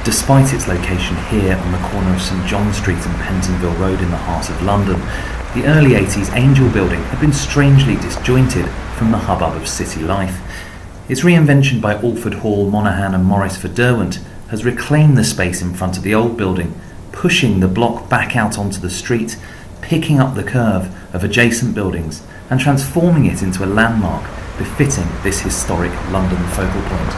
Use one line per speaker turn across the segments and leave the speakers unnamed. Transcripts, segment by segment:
Despite its location here on the corner of St John Street and Pentonville Road in the heart of London, the early 80s Angel building had been strangely disjointed from the hubbub of city life. Its reinvention by Allford Hall, Monaghan and Morris for Derwent has reclaimed the space in front of the old building, pushing the block back out onto the street, picking up the curve of adjacent buildings and transforming it into a landmark befitting this historic London focal point.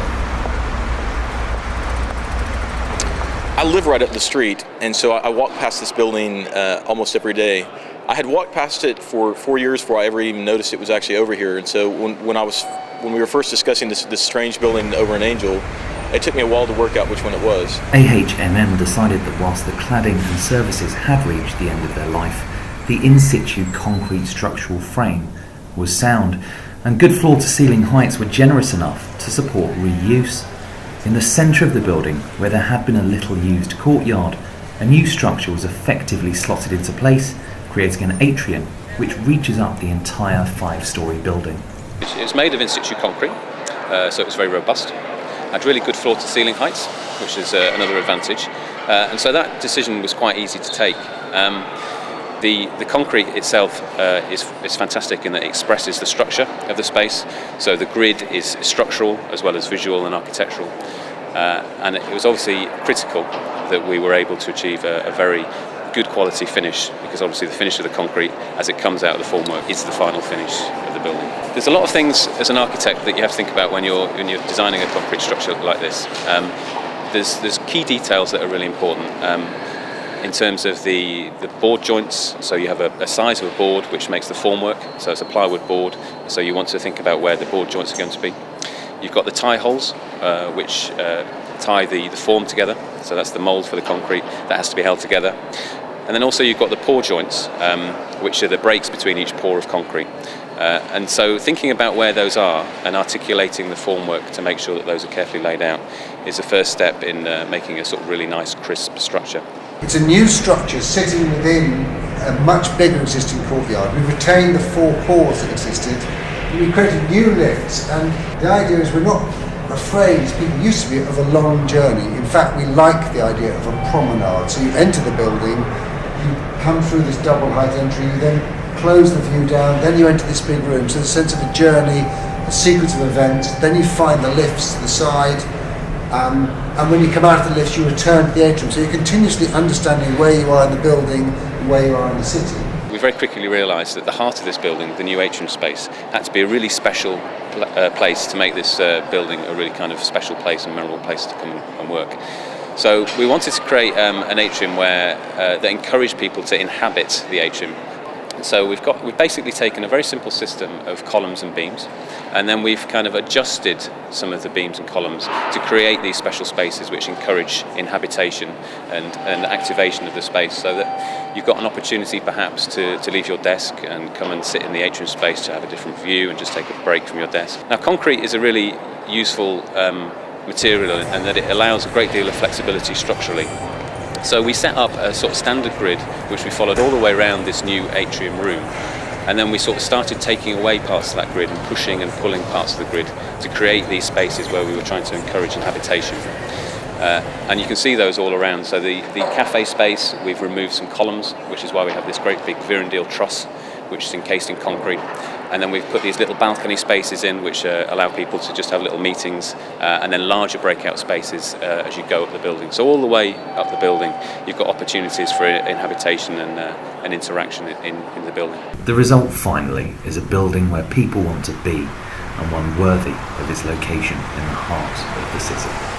I live right up the street, and so I walk past this building almost every day. I had walked past it for 4 years before I ever even noticed it was actually over here. And so when we were first discussing this strange building over in Angel, it took me a while to work out which one it was.
AHMM decided that whilst the cladding and services had reached the end of their life, the in-situ concrete structural frame was sound, and good floor-to-ceiling heights were generous enough to support reuse. In the centre of the building, where there had been a little-used courtyard, a new structure was effectively slotted into place, creating an atrium which reaches up the entire 5-storey building.
It's made of in-situ concrete, so it was very robust. Had really good floor-to-ceiling heights, which is another advantage. And so that decision was quite easy to take. The concrete itself is fantastic in that it expresses the structure of the space. So the grid is structural as well as visual and architectural. And it was obviously critical that we were able to achieve a very good quality finish, because obviously the finish of the concrete as it comes out of the formwork is the final finish of the building. There's a lot of things as an architect that you have to think about when you're designing a concrete structure like this. There's key details that are really important. In terms of the board joints, so you have a size of a board which makes the formwork, so it's a plywood board, so you want to think about where the board joints are going to be. You've got the tie holes, which tie the form together, so that's the mould for the concrete that has to be held together. And then also you've got the pour joints, which are the breaks between each pour of concrete. And so thinking about where those are and articulating the formwork to make sure that those are carefully laid out is the first step in making a sort of really nice, crisp structure.
It's a new structure sitting within a much bigger existing courtyard. We've retained the 4 pours that existed. We created new lifts, and the idea is we're not afraid, as people used to be, of a long journey. In fact, we like the idea of a promenade. So you enter the building, you come through this double height entry, you then close the view down, then you enter this big room. So the sense of a journey, a sequence of events, then you find the lifts to the side, and when you come out of the lifts you return to the atrium. So you're continuously understanding where you are in the building and where you are in the city. We
very quickly realised that the heart of this building, the new atrium space, had to be a really special place to make this building a really kind of special place and memorable place to come and work. So we wanted to create an atrium where that encouraged people to inhabit the atrium. So we've basically taken a very simple system of columns and beams, and then we've kind of adjusted some of the beams and columns to create these special spaces which encourage inhabitation and activation of the space, so that you've got an opportunity perhaps to leave your desk and come and sit in the atrium space to have a different view and just take a break from your desk. Now, concrete is a really useful material in that it allows a great deal of flexibility structurally. So we set up a sort of standard grid which we followed all the way around this new atrium room, and then we sort of started taking away parts of that grid and pushing and pulling parts of the grid to create these spaces where we were trying to encourage inhabitation. And you can see those all around. So the cafe space, we've removed some columns, which is why we have this great big Virendale truss which is encased in concrete. And then we've put these little balcony spaces in which allow people to just have little meetings, and then larger breakout spaces as you go up the building. So all the way up the building you've got opportunities for inhabitation and interaction in the building.
The result finally is a building where people want to be, and one worthy of its location in the heart of the city.